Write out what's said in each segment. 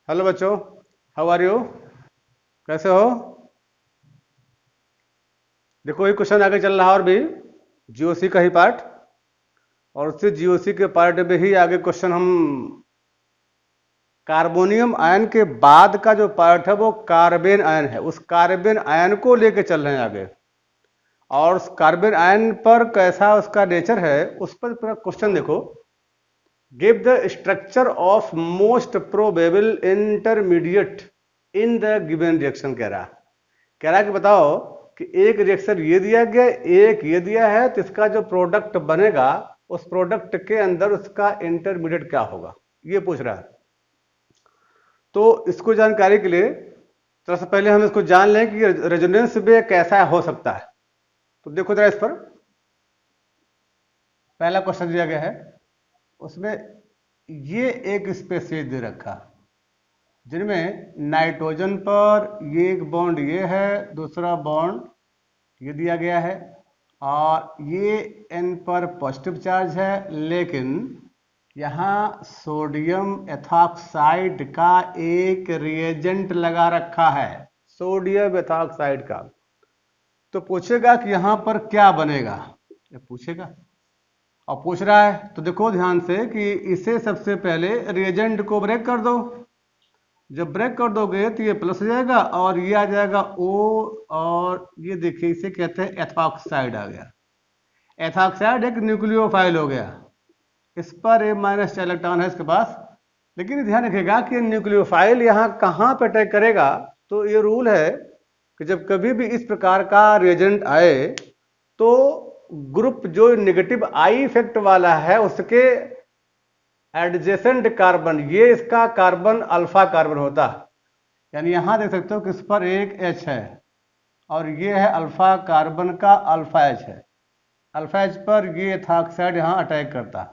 Hello बच्चों, how are you? कैसे हो? देखो ये क्वेश्चन आगे चल रहा है और भी जीओसी का ही पार्ट। और उसी जीओसी के पार्ट में ही आगे क्वेश्चन हम कार्बोनियम आयन के बाद का जो पार्ट है वो कार्बेन आयन है। उस कार्बेन आयन को लेके चल रहे हैं आगे। और उस कार्बन आयन पर कैसा उसका नेचर है उस पर पूरा क्वेश्चन देखो। Give the structure of most probable intermediate in the given reaction. कह रहा कि बताओ कि एक रिएक्शन ये दिया गया, एक ये दिया है, तो इसका जो प्रोडक्ट बनेगा उस प्रोडक्ट के अंदर उसका इंटरमीडिएट क्या होगा, ये पूछ रहा है। तो इसको जानकारी के लिए सबसे पहले हम इसको जान लें कि रेजोनेंस में कैसा हो सकता है। तो देखो जरा इस पर पहला क्वेश्चन दिया गया है, उसमें ये एक स्पेसीज दे रखा जिनमें नाइट्रोजन पर ये एक बॉन्ड ये है, दूसरा बॉन्ड ये दिया गया है और ये N पर पॉजिटिव चार्ज है, लेकिन यहाँ सोडियम एथॉक्साइड का एक रिएजेंट लगा रखा है, सोडियम एथॉक्साइड का। तो पूछेगा कि यहाँ पर क्या बनेगा, ये पूछेगा और पूछ रहा है। तो देखो ध्यान से कि इसे सबसे पहले रिएजेंट को ब्रेक कर दो। जब ब्रेक कर दोगे तो ये प्लस हो जाएगा और ये आ जाएगा O, और ये देखिए इसे कहते हैं एथॉक्साइड आ गया। एथॉक्साइड एक न्यूक्लियोफाइल हो गया, इस पर ए माइनस इलेक्ट्रॉन है इसके पास। लेकिन ध्यान रखिएगा कि न्यूक्लियोफाइल यहाँ कहाँ पर अटैक करेगा। तो ये रूल है कि जब कभी भी इस प्रकार का रिएजेंट आए तो ग्रुप जो नेगेटिव आई इफेक्ट वाला है उसके एडजेसेंट कार्बन, ये इसका कार्बन अल्फा कार्बन होता है। यानी यहां देख सकते हो कि इस पर एक H है और ये है अल्फा कार्बन का अल्फा H है। अल्फा H पर ये एथॉक्साइड यहाँ अटैक करता है।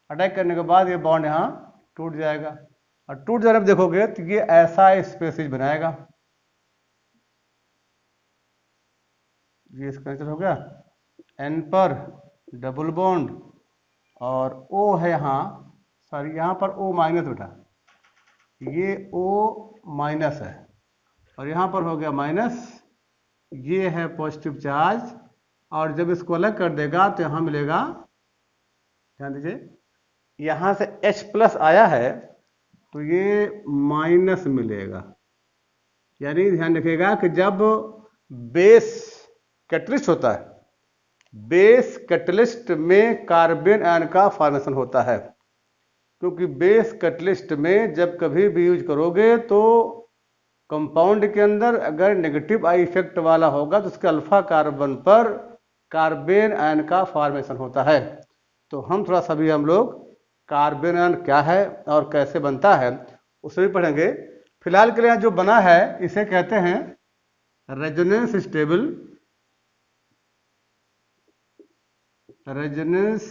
अटैक करने के बाद ये बॉन्ड यहाँ टूट जाएगा और टूट जाने पर देखोगे तो ये ऐसा स्पेसीज बनाएगा। ये इसका नेचर हो गया, N पर डबल बॉन्ड और O है यहाँ, सॉरी यहाँ पर O माइनस उठा, ये O माइनस है और यहाँ पर हो गया माइनस, ये है पॉजिटिव चार्ज। और जब इसको अलग कर देगा तो यहाँ मिलेगा, ध्यान दीजिए यहाँ से H प्लस आया है तो ये माइनस मिलेगा। यानी ध्यान रखिएगा कि जब बेस कैटलिस्ट होता है, बेस कैटलिस्ट में कार्बन आयन का फॉर्मेशन होता है, क्योंकि बेस कैटलिस्ट में जब कभी भी यूज करोगे तो कंपाउंड के अंदर अगर नेगेटिव आई इफेक्ट वाला होगा तो उसके अल्फा कार्बन पर कार्बन आयन का फॉर्मेशन होता है। तो हम थोड़ा सा भी हम लोग कार्बन आयन क्या है और कैसे बनता है उसे भी पढ़ेंगे। फिलहाल के लिए जो बना है इसे कहते हैं resonance stable, resonance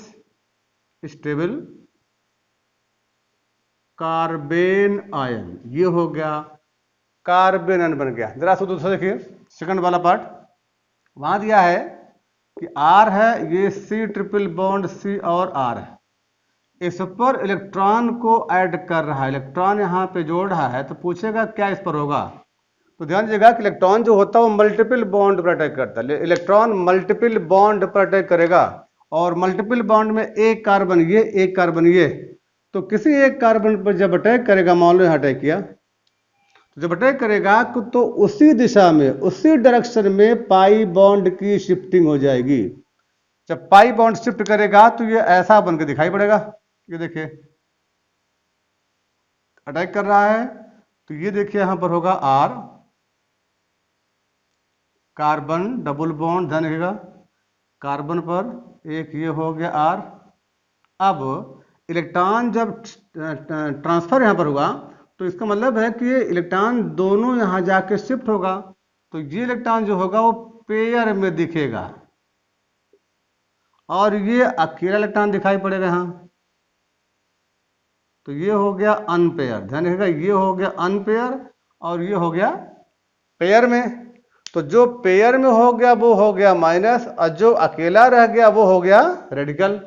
stable carbene ion. ये हो गया कार्बन आयन बन गया। जरा से दूसरा देखिए सेकंड वाला पार्ट, वहां दिया है कि R है, ये C ट्रिपल बॉन्ड C और R है, इस पर इलेक्ट्रॉन को ऐड कर रहा है, इलेक्ट्रॉन यहाँ पे जोड़ रहा है। तो पूछेगा क्या इस पर होगा। तो ध्यान दीजिएगा कि इलेक्ट्रॉन जो होता है वो मल्टीपल बॉन्ड पर अटैक करता है। इलेक्ट्रॉन मल्टीपल बॉन्ड पर अटैक करेगा और मल्टीपल बॉन्ड में एक कार्बन ये, एक कार्बन ये, तो किसी एक कार्बन पर जब अटैक करेगा, मान लो यहाँ अटैक किया, तो जब अटैक करेगा तो उसी दिशा में, उसी डायरेक्शन में पाई बॉन्ड की शिफ्टिंग हो जाएगी। जब पाई बॉन्ड शिफ्ट करेगा तो ये ऐसा बनकर दिखाई पड़ेगा। ये देखिए अटैक कर रहा है तो ये देखिए यहां पर होगा R, कार्बन डबल बॉन्ड, ध्यान रखिएगा कार्बन पर एक ये हो गया R। अब इलेक्ट्रॉन जब ट्रांसफर यहां पर होगा तो इसका मतलब है कि ये इलेक्ट्रॉन दोनों यहां जाके शिफ्ट होगा, तो ये इलेक्ट्रॉन जो होगा वो पेयर में दिखेगा और ये अकेला इलेक्ट्रॉन दिखाई पड़ेगा यहाँ। तो ये हो गया अनपेयर, ध्यान रखिएगा ये हो गया अनपेयर और ये हो गया पेयर में। तो जो पेयर में हो गया वो हो गया माइनस और जो अकेला रह गया वो हो गया रेडिकल।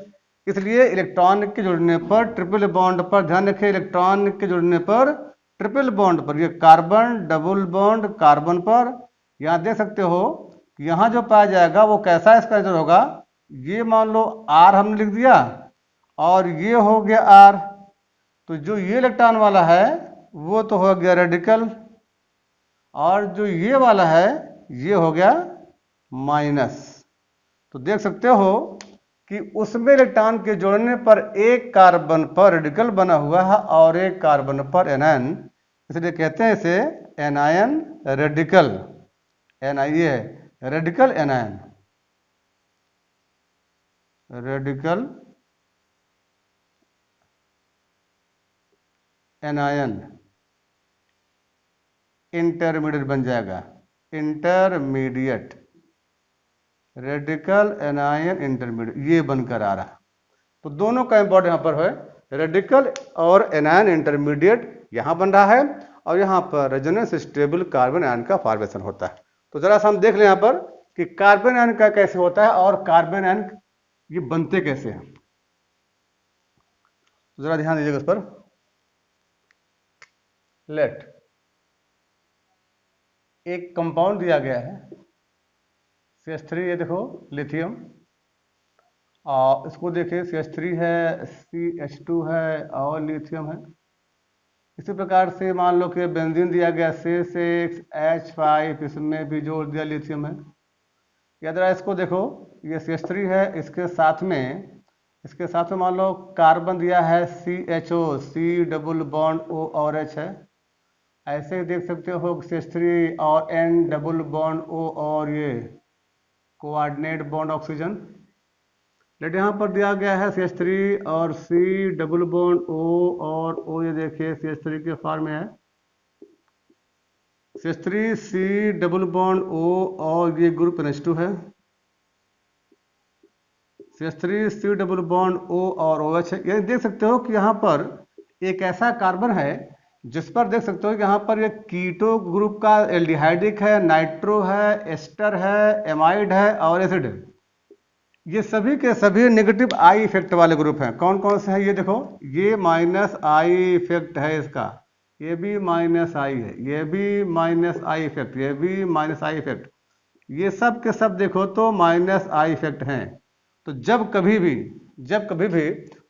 इसलिए इलेक्ट्रॉन के जुड़ने पर ट्रिपल बॉन्ड पर, ध्यान रखें इलेक्ट्रॉन के जुड़ने पर ट्रिपल बॉन्ड पर, ये कार्बन डबल बॉन्ड कार्बन पर, यहाँ देख सकते हो कि यहाँ जो पाया जाएगा वो कैसा स्ट्रक्चर होगा, ये मान लो R हमने लिख दिया और ये हो गया R, तो जो ये इलेक्ट्रॉन वाला है वो तो हो गया रेडिकल, और जो ये वाला है ये हो गया माइनस। तो देख सकते हो कि उसमें इलेक्ट्रॉन के जोड़ने पर एक कार्बन पर रेडिकल बना हुआ है और एक कार्बन पर एनायन, इसलिए कहते हैं इसे एनायन रेडिकल। ये है radical anion, radical anion intermediate बन जाएगा, इंटरमीडिएट, रेडिकल एनायन इंटरमीडिएट, ये बनकर आ रहा। तो दोनों का इंपॉर्टेंट यहाँ पर है, रेडिकल और एनायन इंटरमीडिएट यहाँ बन रहा है और यहाँ पर रेजोनेंस स्टेबल कार्बन आयन का फॉर्मेशन होता है। तो जरा सा हम देख लें यहाँ पर कि कार्बन आयन का कैसे होता है और कार्बन आयन ये बनते कैसे हैं। तो जरा ध्यान दीजिएगा उस पर। लेट एक कंपाउंड दिया गया है CH3, ये देखो लिथियम, और इसको देखिए CH3 है, CH2 है और लिथियम है। इसी प्रकार से मान लो कि बेंजीन दिया गया C6H5, इसमें भी जोड़ दिया लिथियम है। या जरा इसको देखो, ये CH3 है, इसके साथ में मान लो कार्बन दिया है CHO, C double bond O और H है। ऐसे ही देख सकते हो CH3 और N डबल बॉन्ड O और ये कोऑर्डिनेट बॉन्ड ऑक्सीजन। लेकिन यहाँ पर दिया गया है CH3 और C डबल बॉन्ड O और O, ये देखिए CH3 के फॉर्म में है, CH3 C double bond O और ये ग्रुप NH2 है, CH3 C double bond O और OH है। ये देख सकते हो कि यहाँ पर एक ऐसा कार्बन है जिस पर देख सकते हो कि यहाँ पर ये कीटो ग्रुप का एल्डिहाइडिक है, नाइट्रो है, एस्टर है, एमाइड है और एसिड है। ये सभी के सभी नेगेटिव आई इफेक्ट वाले ग्रुप हैं। कौन कौन से हैं ये देखो, ये माइनस आई इफेक्ट है इसका, ये भी माइनस आई है, ये भी माइनस आई इफेक्ट, ये भी माइनस आई इफेक्ट, ये सब के सब देखो तो माइनस आई इफेक्ट हैं। तो जब कभी भी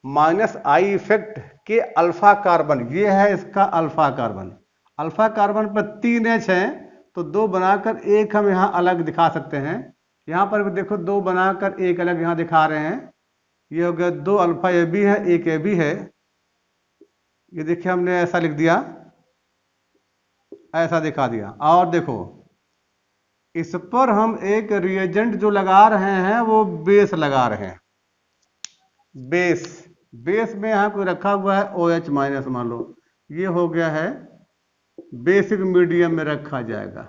माइनस आई इफेक्ट के अल्फा कार्बन, ये है इसका अल्फा कार्बन पर 3 H हैं, तो 2 बनाकर एक हम यहाँ अलग दिखा सकते हैं। यहाँ पर भी देखो 2 बनाकर एक अलग यहाँ दिखा रहे हैं। ये हो गया 2 अल्फा ए बी है, एक ए बी है, ये देखिए हमने ऐसा लिख दिया, ऐसा दिखा दिया। और देखो इस पर हम एक रिएजेंट जो लगा रहे हैं वो बेस लगा रहे हैं, बेस में यहाँ कोई रखा हुआ है OH माइनस, मान लो ये हो गया है, बेसिक मीडियम में रखा जाएगा,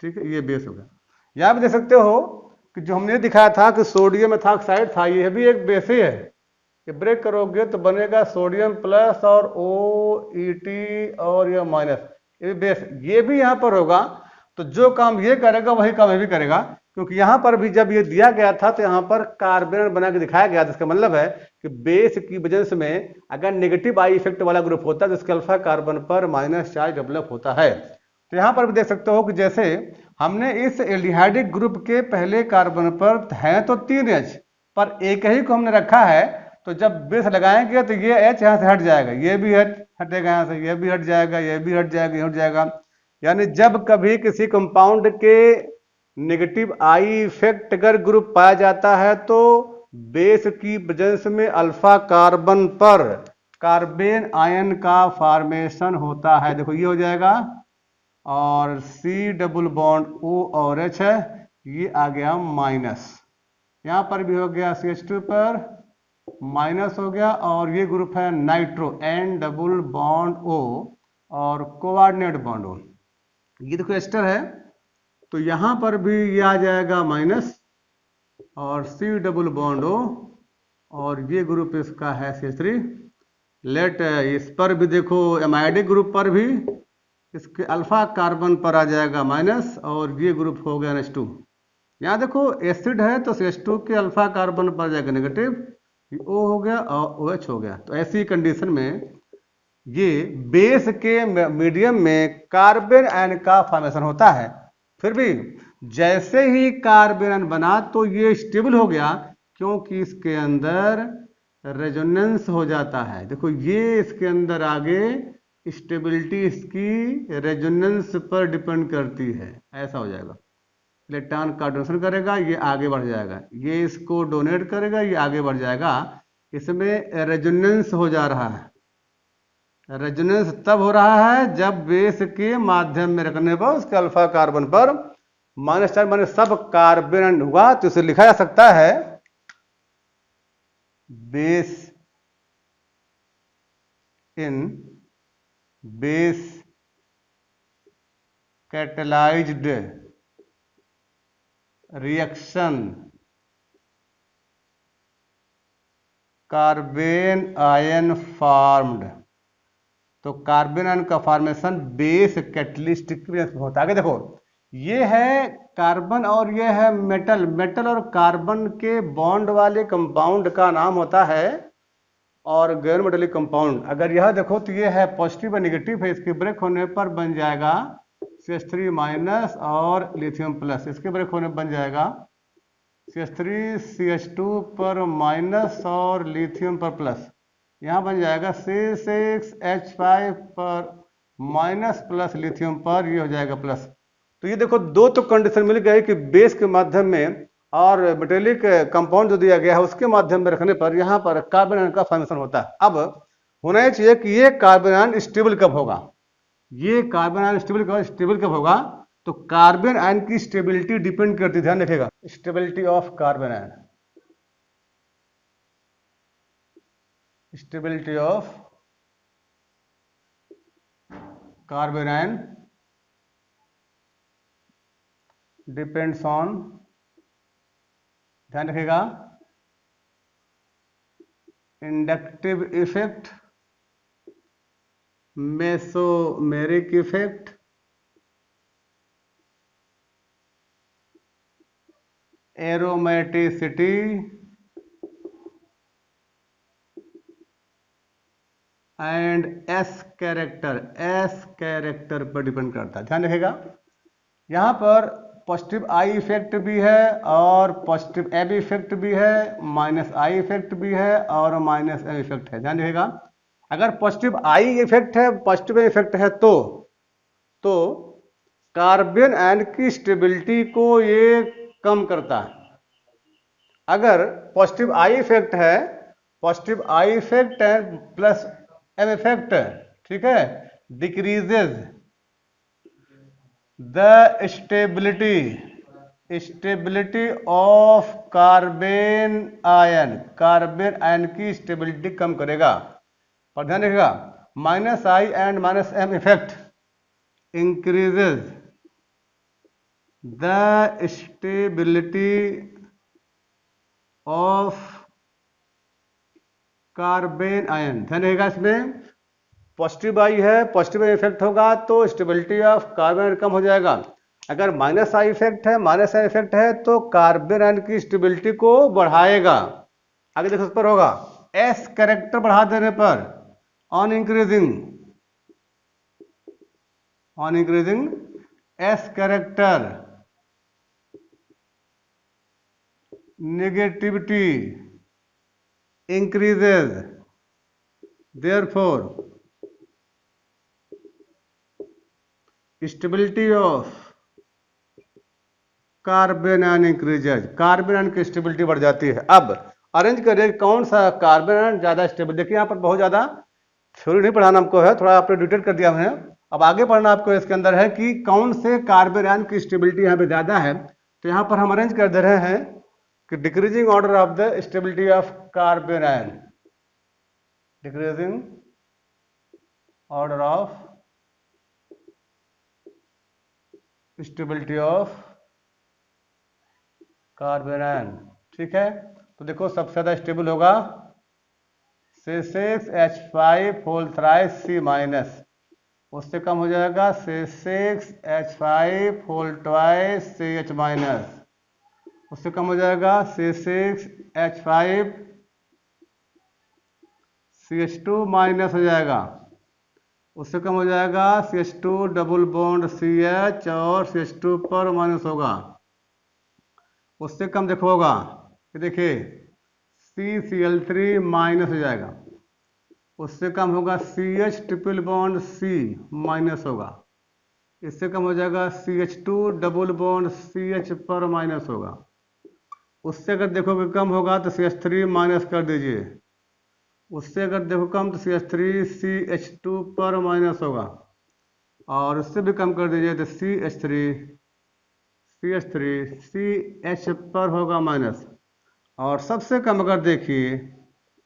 ठीक है, ये बेस हो गया। यहाँ भी देख सकते हो कि जो हमने दिखाया था कि सोडियम एथॉक्साइड था, ये भी एक बेस ही है, ये ब्रेक करोगे तो बनेगा सोडियम प्लस और OET और ये माइनस, ये बेस, ये भी यहाँ पर होगा। तो जो काम ये करेगा वही काम ये भी करेगा, क्योंकि यहाँ पर भी जब ये दिया गया था तो यहाँ पर कार्बन बना के दिखाया गया था। इसका मतलब है कि बेस की वजह में अगर नेगेटिव आई इफेक्ट वाला ग्रुप होता है तो इसके अल्फा कार्बन पर माइनस चार्ज डेवलप होता है। तो यहाँ पर भी देख सकते हो कि जैसे हमने इस एल्डिहाइडिक ग्रुप के पहले कार्बन पर है तो 3 H, पर एक ही को हमने रखा है, तो जब बेस लगाएंगे तो ये H यहाँ से हट जाएगा, ये भी हटेगा यहाँ से, ये भी हट जाएगा, ये भी हट जाएगा, ये हट जाएगा। यानी जब कभी किसी कंपाउंड के नेगेटिव आई इफेक्ट अगर ग्रुप पाया जाता है तो बेस की वजह में अल्फा कार्बन पर कार्बन आयन का फॉर्मेशन होता है। देखो ये हो जाएगा, और C डबल बॉन्ड O और H है, ये आ गया माइनस, यहाँ पर भी हो गया CH2 पर माइनस हो गया, और ये ग्रुप है nitro N double bond O और कोऑर्डिनेट बॉन्ड O, ये देखो एस्टर है, तो यहाँ पर भी ये आ जाएगा माइनस और C डबल बॉन्ड O और ये ग्रुप इसका है CH3। लेट इस पर भी देखो एमाइडिक ग्रुप पर भी इसके अल्फा कार्बन पर आ जाएगा माइनस और ये ग्रुप हो गया NH2। यहाँ देखो एसिड है तो CH2 के अल्फा कार्बन पर जाएगा नेगेटिव, O हो गया और OH हो गया। तो ऐसी कंडीशन में ये बेस के मीडियम में कार्बन आयन का फॉर्मेशन होता है। फिर भी जैसे ही कार्बन आयन बना तो ये स्टेबल हो गया, क्योंकि इसके अंदर रेजोनेंस हो जाता है। देखो ये इसके अंदर आगे स्टेबिलिटी इसकी रेजोनेंस पर डिपेंड करती है। ऐसा हो जाएगा, इलेक्ट्रॉन का डोनेशन करेगा, ये आगे बढ़ जाएगा, ये इसको डोनेट करेगा, ये आगे बढ़ जाएगा। इसमें रेजोनेंस हो जा रहा है। रेजोनेंस तब हो रहा है जब बेस के माध्यम में रखने पर उसके अल्फा कार्बन पर माइनस चार्ज माइनस सब कार्बन हुआ, तो इसे लिखा जा सकता है base in base catalysed reaction carbon ion formed. तो कार्बन आयन का फॉर्मेशन बेस कैटलिस्टिक होता है। आगे देखो, ये है कार्बन और ये है मेटल। मेटल और कार्बन के बॉन्ड वाले कंपाउंड का नाम होता है और गैर मेटेलिक कंपाउंड। अगर यह देखो तो ये है पॉजिटिव और निगेटिव है, इसके ब्रेक होने पर बन जाएगा CH3 माइनस और लिथियम प्लस। इसके ब्रेक होने पर बन जाएगा CH3 CH2 पर माइनस और लिथियम पर प्लस। यहाँ बन जाएगा C6H5 पर माइनस प्लस लिथियम पर, ये हो जाएगा प्लस। तो ये देखो दो तो कंडीशन मिल गई कि बेस के माध्यम में और मेटेलिक कंपाउंड जो दिया गया है उसके माध्यम में रखने पर यहाँ पर कार्बन आयन का फॉर्मेशन होता है। अब होना ही चाहिए कि ये कार्बन आयन स्टेबल कब होगा, ये कार्बन आयन स्टेबल कब होगा। तो कार्बन आयन की स्टेबिलिटी डिपेंड करती है, ध्यान रखिएगा, stability of carbon ion, stability of carbon ion depends on, ध्यान रखिएगा, inductive effect, mesomeric effect, aromaticity and S character पर डिपेंड करता है। ध्यान रखिएगा, यहाँ पर पॉजिटिव आई इफेक्ट भी है और पॉजिटिव एब इफेक्ट भी है, माइनस आई इफेक्ट भी है और माइनस एम इफेक्ट है। ध्यान रखिएगा, अगर पॉजिटिव आई इफेक्ट है, पॉजिटिव इफेक्ट है तो कार्बन आयन की स्टेबिलिटी को ये कम करता है। अगर पॉजिटिव आई इफेक्ट है, पॉजिटिव आई इफेक्ट है प्लस एम इफेक्ट, ठीक है, decreases the stability of carbon ion की स्टेबिलिटी कम करेगा। पर ध्यान रखिएगा, minus I and minus M effect increases the stability of carbon ion. ध्यान रखिएगा, इसमें पॉजिटिव आई है, पॉजिटिव इफेक्ट होगा तो स्टेबिलिटी ऑफ कार्बन आयन कम हो जाएगा। अगर माइनस आई इफेक्ट है, माइनस आई इफेक्ट है तो कार्बन आयन की स्टेबिलिटी को बढ़ाएगा। आगे देखो उस पर होगा एस कैरेक्टर बढ़ा देने पर on increasing S character negativity increases, therefore stability of carbon ion increases, carbon ion की स्टेबिलिटी बढ़ जाती है। अब अरेंज करिए कौन सा कार्बन आयन ज्यादा स्टेबल। देखिए यहाँ पर बहुत ज्यादा थ्योरी नहीं पढ़ाना हमको है, थोड़ा आपने डिटेल कर दिया हमने। अब आगे पढ़ना आपको इसके अंदर है कि कौन से कार्बन आयन की स्टेबिलिटी यहाँ पे ज्यादा है। तो यहाँ पर हम अरेंज कर दे रहे हैं कि decreasing order of the stability of carbon ion, decreasing order of stability of carbon ion, ठीक है। तो देखो सबसे ज्यादा स्टेबल होगा C6H5 whole thrice C minus, उससे कम हो जाएगा C6H5 whole twice CH minus, उससे कम हो जाएगा C6H5 CH2 माइनस हो जाएगा, उससे कम हो जाएगा CH2 डबल बॉन्ड CH और CH2 पर माइनस होगा। उससे कम देखो होगा, ये देखिए CCl3 माइनस हो जाएगा। उससे कम होगा CH triple bond C minus होगा। इससे कम हो जाएगा CH2 डबल बॉन्ड CH पर माइनस होगा। उससे अगर देखोगे कम होगा तो CH3 माइनस कर दीजिए। उससे अगर देखो कम तो CH3 CH2 पर माइनस होगा। और उससे भी कम कर दीजिए तो CH3 CH पर होगा माइनस। और सबसे कम अगर देखिए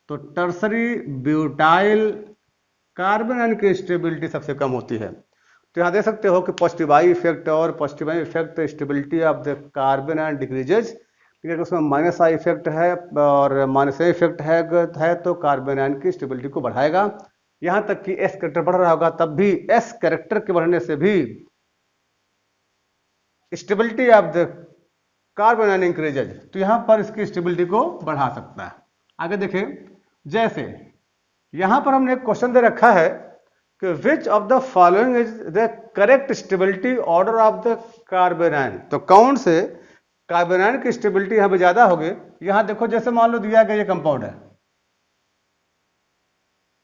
तो टर्सरी ब्यूटाइल कार्बन आयन की स्टेबिलिटी सबसे कम होती है। तो यहाँ देख सकते हो कि पॉजिटिव आई इफेक्ट और positive I effect stability of the carbon ion decreases. ठीक है, उसमें माइनस आई इफेक्ट है और माइनस ए इफेक्ट है तो कार्बन आयन की स्टेबिलिटी को बढ़ाएगा। यहाँ तक कि एस कैरेक्टर बढ़ रहा होगा तब भी एस कैरेक्टर के बढ़ने से भी stability of the carbon ion increases, तो यहाँ पर इसकी स्टेबिलिटी को बढ़ा सकता है। आगे देखें, जैसे यहाँ पर हमने एक क्वेश्चन दे रखा है कि which of the following is the correct stability order of the carbon ion, तो कौन से कार्बन आयन की स्टेबिलिटी यहाँ पे ज्यादा होगी। यहाँ देखो जैसे मान लो दिया गया ये कंपाउंड है,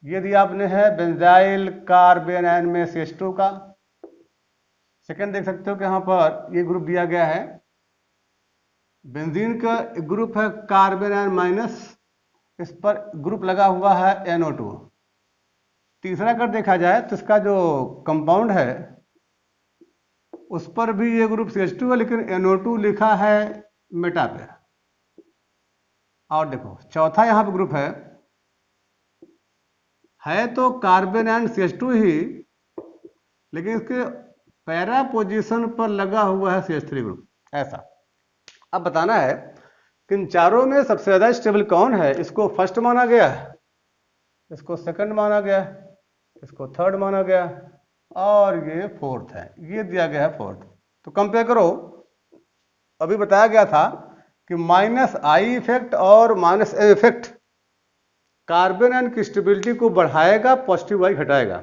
ये दिया आपने है बेंजाइल कार्बन आयन में CH2 का। सेकंड देख सकते हो कि यहाँ पर ये ग्रुप दिया गया है, बेंजीन का ग्रुप है कार्बन आयन माइनस, इस पर ग्रुप लगा हुआ है NO2। तीसरा अगर देखा जाए तो इसका जो कंपाउंड है उस पर भी ये ग्रुप CH2 है लेकिन NO2 लिखा है मेटा पे। और देखो चौथा यहाँ पे ग्रुप है तो कार्बन आयन CH2 ही, लेकिन इसके पैरा पोजीशन पर लगा हुआ है CH3 ग्रुप। ऐसा अब बताना है कि इन चारों में सबसे ज्यादा स्टेबल कौन है। इसको फर्स्ट माना गया, इसको सेकंड माना गया, इसको थर्ड माना गया और ये फोर्थ है, ये दिया गया है फोर्थ। तो कंपेयर करो, अभी बताया गया था कि माइनस आई इफेक्ट और minus M effect carbon ion की स्टेबिलिटी को बढ़ाएगा, पॉजिटिव आई घटाएगा।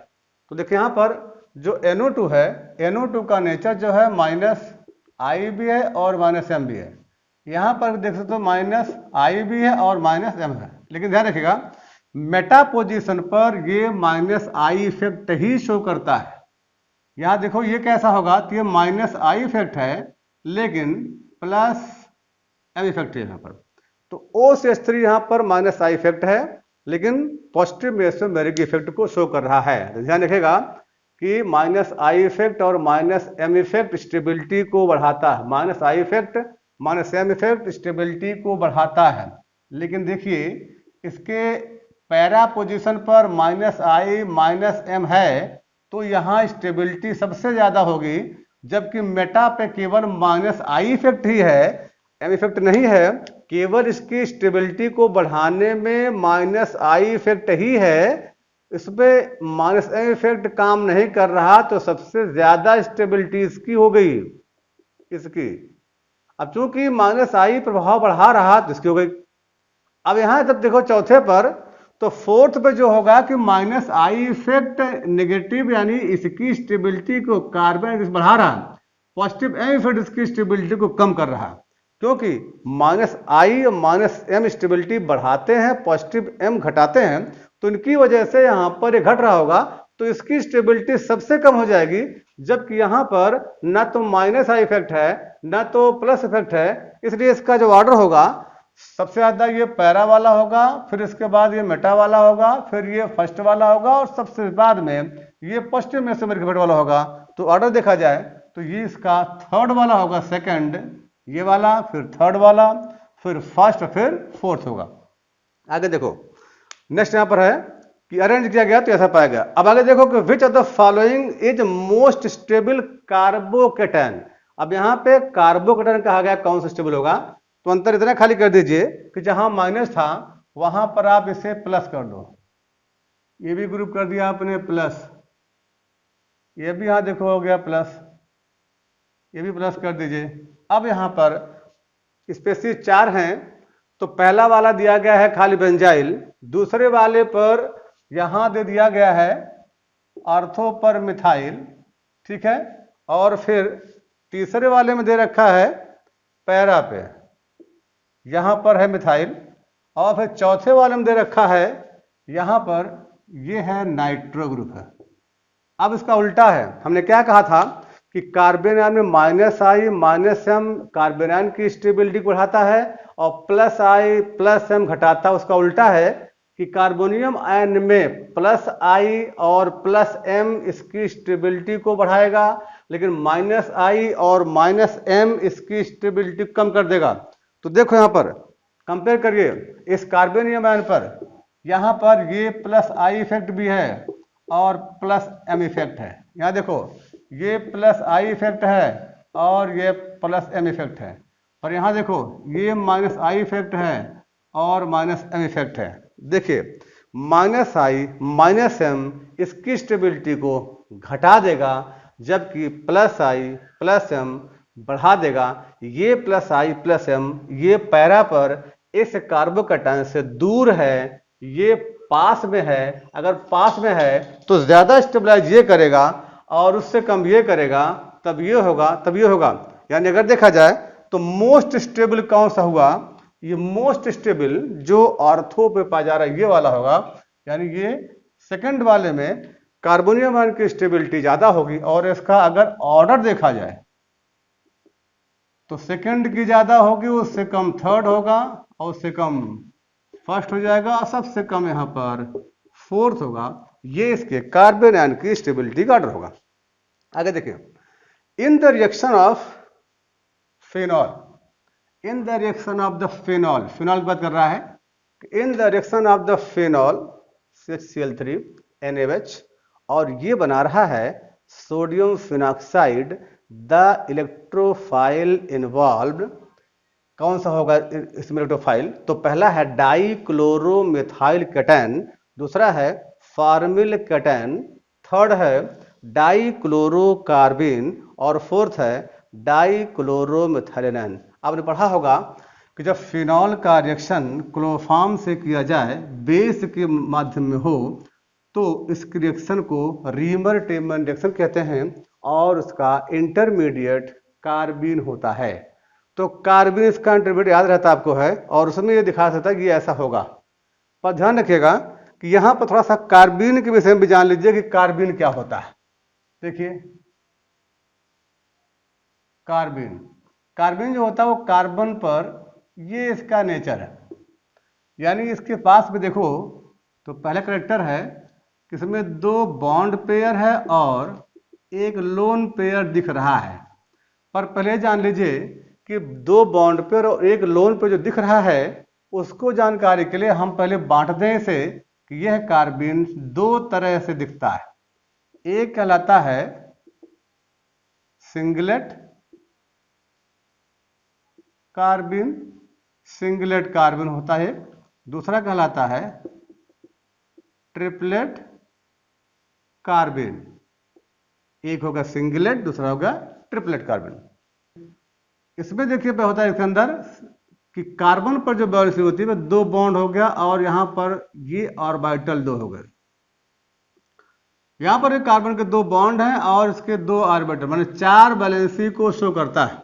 तो देखिए यहाँ पर जो NO2 है, NO2 का नेचर जो है माइनस आई भी है और माइनस एम भी है। यहाँ पर देख सकते हो माइनस आई भी है और माइनस एम है, लेकिन ध्यान रखिएगा मेटा पोजीशन पर ये minus I effect he show करता है। यहाँ देखो ये कैसा होगा, तो ये माइनस आई इफेक्ट है लेकिन प्लस एम इफेक्ट है यहाँ पर। तो OCH3 यहाँ पर माइनस आई इफेक्ट है लेकिन पॉजिटिव मेसोमेरिक इफेक्ट को शो कर रहा है। तो ध्यान रखिएगा कि माइनस आई इफेक्ट और माइनस एम इफेक्ट स्टेबिलिटी को बढ़ाता है। Minus I effect minus M effect stability को बढ़ाता है, लेकिन देखिए इसके पैरा पोजीशन पर माइनस आई माइनस एम है तो यहाँ स्टेबिलिटी सबसे ज्यादा होगी, जबकि मेटा पे केवल माइनस आई इफेक्ट ही है, एम इफेक्ट नहीं है। केवल इसकी स्टेबिलिटी को बढ़ाने में माइनस आई इफेक्ट ही है, इसमें माइनस एम इफेक्ट काम नहीं कर रहा, तो सबसे ज्यादा स्टेबिलिटी इसकी हो गई इसकी। अब चूंकि माइनस आई प्रभाव बढ़ा रहा तो इसकी हो गई। अब यहां जब देखो चौथे पर, तो फोर्थ पे जो होगा कि माइनस आई इफेक्ट नेगेटिव यानी इसकी स्टेबिलिटी को कार्बन बढ़ा रहा, पॉजिटिव एम इफेक्ट इसकी स्टेबिलिटी को कम कर रहा, क्योंकि माइनस आई और माइनस एम स्टेबिलिटी बढ़ाते हैं, पॉजिटिव एम घटाते हैं, तो इनकी वजह से यहां पर ये घट रहा होगा, तो इसकी स्टेबिलिटी सबसे कम हो जाएगी। जबकि यहां पर ना तो माइनस आई इफेक्ट है ना तो प्लस इफेक्ट है, इसलिए इसका जो ऑर्डर होगा सबसे ज्यादा ये पैरा वाला होगा, फिर इसके बाद ये मेटा वाला होगा, फिर ये फर्स्ट वाला होगा और सबसे बाद में ये पॉजिटिव मेसोमेरिक इफेक्ट वाला होगा। तो ऑर्डर देखा जाए तो ये इसका थर्ड वाला होगा, सेकंड ये वाला, फिर थर्ड वाला, फिर फर्स्ट, फिर फोर्थ होगा। आगे देखो नेक्स्ट यहां पर है कि अरेंज किया गया तो ऐसा पाया गया। अब आगे देखो कि which of the following is most stable कार्बोकेटन। अब यहां पे कार्बोकेटन कहा गया कौन सा स्टेबल होगा, तो अंतर इतना खाली कर दीजिए कि जहां माइनस था वहां पर आप इसे प्लस कर दो। ये भी ग्रुप कर दिया आपने प्लस, ये भी यहां देखो हो गया प्लस, ये भी प्लस कर दीजिए। अब यहां पर स्पेसीज 4 हैं, तो पहला वाला दिया गया है खाली बेंजाइल, दूसरे वाले पर यहां दे दिया गया है ऑर्थो पर मिथाइल, ठीक है, और फिर तीसरे वाले में दे रखा है पैरा पे, यहां पर है मिथाइल, और फिर चौथे वाले में दे रखा है यहां पर, ये है नाइट्रो ग्रुप है। अब इसका उल्टा है, हमने क्या कहा था कि कार्बेन में minus I minus M carbene की स्टेबिलिटी को बढ़ाता है और प्लस आई प्लस एम घटाता है। उसका उल्टा है कि कार्बोनियम आयन में प्लस आई और प्लस एम इसकी स्टेबिलिटी को बढ़ाएगा, लेकिन माइनस आई और माइनस एम इसकी स्टेबिलिटी कम कर देगा। तो देखो यहां पर कंपेयर करिए इस कार्बोनियम आयन पर, यहां पर ये प्लस आई इफेक्ट भी है और प्लस एम इफेक्ट है। यहां देखो ये प्लस आई इफेक्ट है और ये प्लस एम इफेक्ट है, और यहां देखो ये माइनस आई इफेक्ट है और माइनस एम इफेक्ट है। देखिए माइनस आई माइनस एम इसकी स्टेबिलिटी को घटा देगा, जबकि प्लस आई प्लस एम बढ़ा देगा। ये प्लस आई प्लस एम ये पैरा पर इस कार्बोकैटायन से दूर है, ये पास में है। अगर पास में है तो ज्यादा स्टेबलाइज ये करेगा और उससे कम ये करेगा, तब ये होगा तब ये होगा। यानी अगर देखा जाए तो मोस्ट स्टेबल कौन सा हुआ, ये मोस्ट स्टेबल जो ऑर्थो पे पाया जा रहा है ये वाला होगा। यानी ये सेकंड वाले में कार्बोनियम आयन की स्टेबिलिटी ज्यादा होगी, और इसका अगर ऑर्डर देखा जाए तो सेकंड की ज्यादा होगी, उससे कम थर्ड होगा और उससे कम फर्स्ट हो जाएगा, और सबसे कम यहां पर फोर्थ होगा। ये इसके कार्बन आयन की स्टेबिलिटी का ऑर्डर होगा। आगे देखिए, in the reaction of phenol, in the reaction of the phenol, phenol की बात कर रहा है, in the reaction of the phenol CH3 NaOH, और ये बना रहा है sodium phenoxide. The electrophile involve कौन सा होगा इसमें इलेक्ट्रोफाइल, तो पहला है डाइक्लोरोमेथाइल कैटायन, दूसरा है फॉर्मिल कैटायन, थर्ड है डाइक्लोरोकार्बिन, और फोर्थ है डाइक्लोरोमेथिलीन। आपने पढ़ा होगा कि जब फिनॉल का रिएक्शन क्लोरोफॉर्म से किया जाए, बेस के माध्यम में हो, तो इस रिएक्शन को रीमर टेमन रिएक्शन कहते हैं, और उसका इंटरमीडिएट कार्बिन होता है। तो कार्बिन इसका इंटरमीडिएट याद रहता आपको है, और उसमें ये दिखा सकता है कि ऐसा होगा। पर ध्यान रखिएगा कि यहां पर थोड़ा सा कार्बिन के विषय में भी जान लीजिए कि कार्बिन क्या होता है। देखिए कार्बिन, कार्बिन जो होता है वो कार्बन पर, ये इसका नेचर है। यानी इसके पास भी देखो तो पहला करेक्टर है कि इसमें दो बॉन्ड पेयर है और एक लोन पेयर दिख रहा है। पर पहले जान लीजिए कि दो बॉन्ड पेयर और एक लोन पेयर जो दिख रहा है, उसको जानकारी के लिए हम पहले बांट दें इसे कि यह कार्बिन दो तरह से दिखता है। एक कहलाता है सिंगलेट कार्बिन, सिंगलेट कार्बिन होता है। दूसरा कहलाता है ट्रिपलेट कार्बिन। एक होगा सिंगलेट, दूसरा होगा ट्रिपलेट कार्बिन। इसमें देखिए क्या होता है इसके अंदर कि कार्बन पर जो बॉन्ड होती है दो बॉन्ड हो गया, और यहां पर ये ऑर्बिटल दो हो गए। यहां पर एक कार्बन के दो बॉन्ड हैं और इसके दो ऑर्बिटल, माने चार वैलेंसी को शो करता है।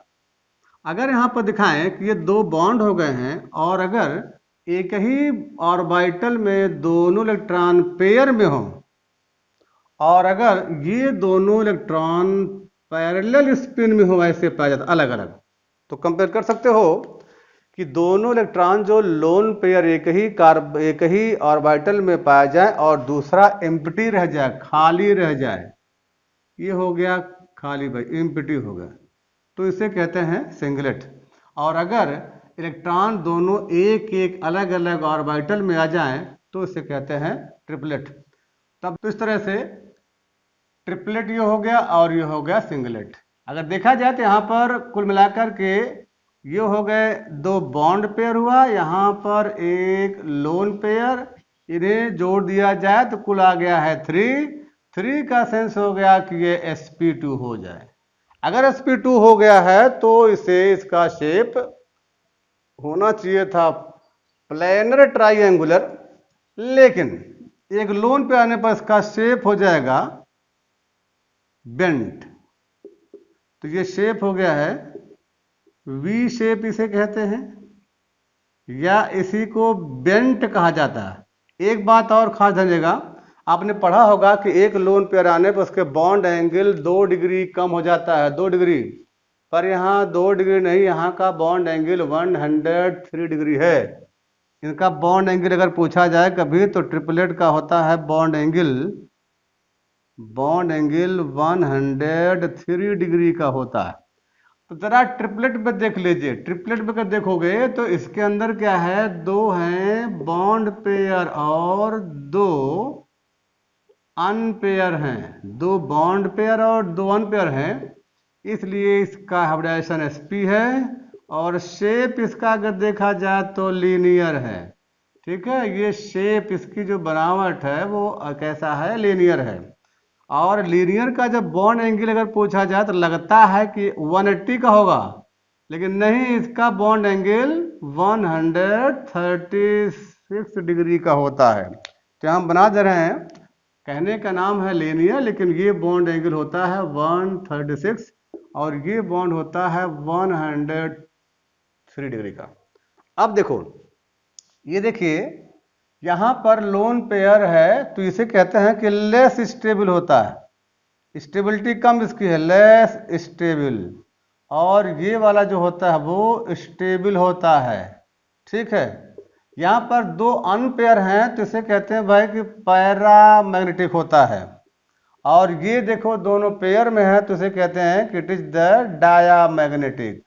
अगर यहां पर दिखाएं कि ये दो बॉन्ड हो गए हैं, और अगर एक ही ऑर्बिटल में दोनों इलेक्ट्रॉन पेयर में हो, और अगर ये दोनों इलेक्ट्रॉन पैरेलल स्पिन में हो, ऐसे पाया जाता अलग अलग, तो कंपेयर कर सकते हो कि दोनों इलेक्ट्रॉन जो लोन पेयर एक ही ऑर्बिटल में पाया जाए और दूसरा एम्प्टी रह जाए, खाली रह जाए, ये हो गया खाली भाई, एम्प्टी हो गया, तो इसे कहते हैं सिंगलेट। और अगर इलेक्ट्रॉन दोनों एक एक अलग अलग ऑर्बिटल में आ जाएं तो इसे कहते हैं ट्रिपलेट। तब तो इस तरह से ट्रिपलेट ये हो गया और ये हो गया सिंगलेट। अगर देखा जाए तो यहाँ पर कुल मिलाकर के ये हो गए दो बॉन्ड पेयर हुआ, यहाँ पर एक लोन पेयर, इन्हें जोड़ दिया जाए तो कुल आ गया है 3। 3 का सेंस हो गया कि ये sp2 हो जाए। अगर sp2 हो गया है तो इसे इसका शेप होना चाहिए था प्लेनर ट्राइएंगुलर, लेकिन एक लोन पे आने पर इसका शेप हो जाएगा बेंट। तो ये शेप हो गया है वी शेप इसे कहते हैं, या इसी को बेंट कहा जाता है। एक बात और खास ध्यानिएगा, आपने पढ़ा होगा कि एक लोन पेयर आने पर उसके बॉन्ड एंगल 2 डिग्री कम हो जाता है, 2 डिग्री, पर यहाँ 2 डिग्री नहीं, यहाँ का बॉन्ड एंगल 103 डिग्री है। इनका बॉन्ड एंगल अगर पूछा जाए कभी तो ट्रिपलेट का होता है बॉन्ड एंगल 103 डिग्री का होता है। तो जरा ट्रिपलेट पे देख लीजिए, ट्रिपलेट पे अगर देखोगे तो इसके अंदर क्या है, 2 हैं बॉन्ड पेयर और 2 अनपेयर हैं, 2 बॉन्ड पेयर और 2 अनपेयर हैं, इसलिए इसका हाइब्रिडाइजेशन sp है, और शेप इसका अगर देखा जाए तो लीनियर है। ठीक है, ये शेप इसकी जो बनावट है वो कैसा है, लीनियर है। और लीनियर का जब बॉन्ड एंगल अगर पूछा जाए तो लगता है कि 180 का होगा, लेकिन नहीं, इसका बॉन्ड एंगल 136 डिग्री का होता है। तो हम बना दे रहे हैं, कहने का नाम है लीनियर, लेकिन ये बॉन्ड एंगल होता है 136 और ये बॉन्ड होता है 103 डिग्री का। अब देखो, ये देखिए यहां पर लोन पेयर है तो इसे कहते हैं कि लेस स्टेबल होता है, स्टेबिलिटी कम इसकी है, लेस स्टेबल, और ये वाला जो होता है वो स्टेबल होता है। ठीक है, यहाँ पर 2 अनपेयर हैं तो इसे कहते हैं भाई कि पैरामैग्नेटिक होता है, और ये देखो दोनों पेयर में है तो इसे कहते हैं कि इट इज द डायामैग्नेटिक।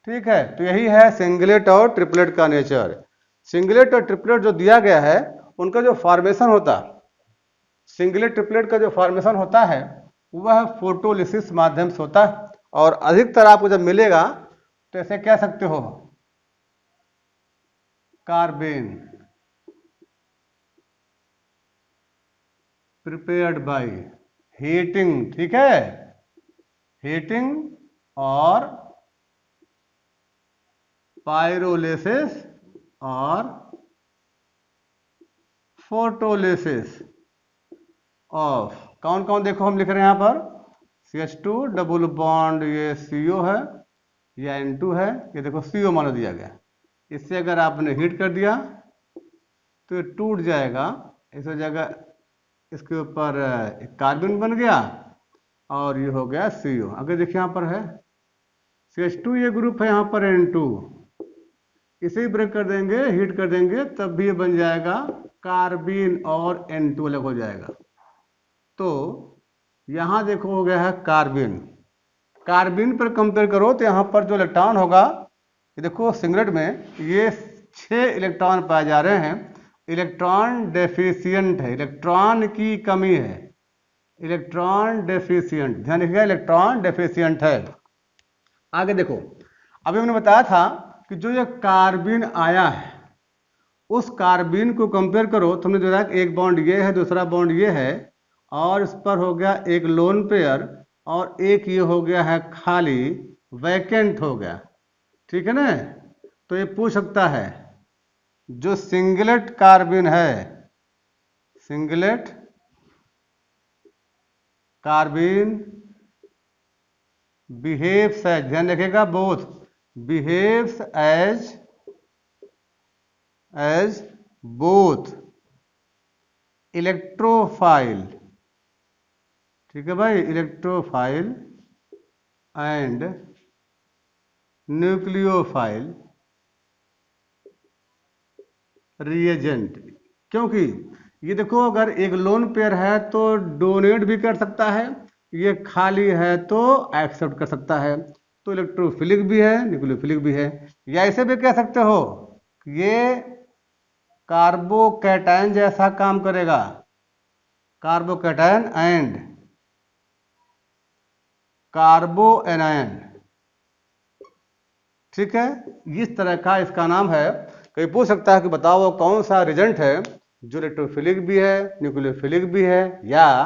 ठीक है, तो यही है सिंगलेट और ट्रिपलेट का नेचर। सिंगलेट और ट्रिपलेट जो दिया गया है उनका जो फॉर्मेशन होता है, सिंगलेट ट्रिपलेट का जो फॉर्मेशन होता है वह फोटोलिसिस माध्यम से होता है, और अधिकतर आपको जब मिलेगा तो ऐसे कह सकते हो कार्बेन प्रिपेयर्ड बाय हीटिंग। ठीक है, हीटिंग और पायरोलिसिस और फोटोलिसिस ऑफ, कौन कौन देखो हम लिख रहे हैं यहाँ पर, CH2 डबल बॉन्ड, ये CO है, या N2 है, ये देखो CO मान दिया गया। इससे अगर आपने हीट कर दिया तो ये टूट जाएगा, इस जगह इसके ऊपर कार्बन बन गया और ये हो गया CO। अगर देखिए यहाँ पर है CH2, ये ग्रुप है, यहाँ पर N2, इसे ब्रेक कर देंगे, हीट कर देंगे, तब भी ये बन जाएगा कार्बीन और N2 अलग हो जाएगा। तो यहाँ देखो हो गया है कार्बीन, कार्बीन पर कंपेयर करो तो यहाँ पर जो इलेक्ट्रॉन होगा, ये देखो सिंगलेट में ये 6 इलेक्ट्रॉन पाए जा रहे हैं, इलेक्ट्रॉन डेफिशिएंट है, इलेक्ट्रॉन की कमी है, इलेक्ट्रॉन डेफिशिएंट, ध्यान रखिएगा इलेक्ट्रॉन डेफिशिएंट है। आगे देखो, अभी हमने बताया था कि जो ये कार्बीन आया है उस कार्बीन को कंपेयर करो तो हमने देखा कि एक बॉन्ड ये है, दूसरा बॉन्ड ये है, और इस पर हो गया एक लोन पेयर, और एक ये हो गया है खाली, वैकेंट हो गया। ठीक है ना, तो ये पूछ सकता है जो सिंगलेट कार्बीन है, सिंगलेट कार्बीन बिहेव्स एज, ध्यान रखिएगा both, behaves as both electrophile, ठीक है भाई, इलेक्ट्रोफाइल एंड न्यूक्लियोफाइल रिएजेंट। क्योंकि ये देखो अगर एक लोन पेयर है तो डोनेट भी कर सकता है, ये खाली है तो एक्सेप्ट कर सकता है, तो इलेक्ट्रोफिलिक भी है, न्यूक्लियोफिलिक भी है। या ऐसे भी कह सकते हो ये कार्बोकैटायन जैसा काम करेगा, कार्बोकैटायन एंड कार्बोएनायन। ठीक है, इस तरह का इसका नाम है। कोई पूछ सकता है कि बताओ कौन सा रिजेंट है जो इलेक्ट्रोफिलिक भी है, न्यूक्लियोफिलिक भी है, या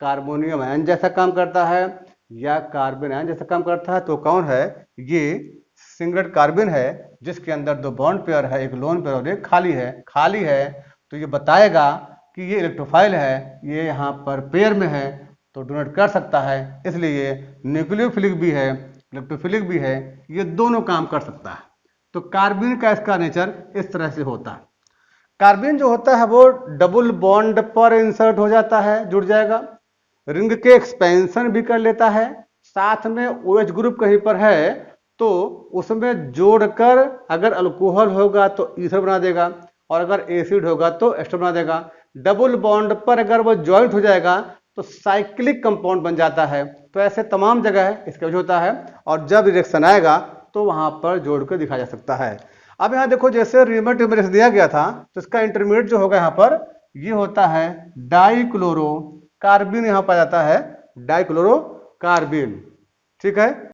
कार्बोनियम आयन जैसा काम करता है, या कार्बन आयन जैसा काम करता है, तो कौन है, ये सिंगलेट कार्बन है जिसके अंदर 2 बॉन्ड पेयर है, एक लोन पेयर और एक खाली है। खाली है तो ये बताएगा कि ये इलेक्ट्रोफाइल है, ये यहाँ पर पेयर में है, तो डोनेट कर सकता है। इसलिए न्यूक्लियोफिलिक भी है, इलेक्ट्रोफिलिक भी है, ये दोनों काम कर सकता है। तो कार्बन का इसका नेचर इस तरह से होता है। कार्बन जो होता है वो डबल बॉन्ड पर इंसर्ट हो जाता है, जुड़ जाएगा, रिंग के एक्सपेंशन भी कर लेता है, साथ में OH ग्रुप कहीं पर है तो उसमें जोड़कर अगर अल्कोहल होगा तो ईथर बना देगा, और अगर एसिड होगा तो एस्टर बना देगा। डबल बॉन्ड पर अगर वो ज्वाइंट हो जाएगा तो साइक्लिक कंपाउंड बन जाता है। तो ऐसे तमाम जगह इसका यूज होता है, और जब रिएक्शन आएगा तो वहां पर जोड़कर दिखाया जा सकता है। अब यहाँ देखो, जैसे रीमेट दिया गया था तो इसका इंटरमीडिएट जो होगा यहाँ पर ये होता है डाइक्लोरो कार्बिन, यहाँ पाया जाता है डाइक्लोरो कार्बिन। ठीक है।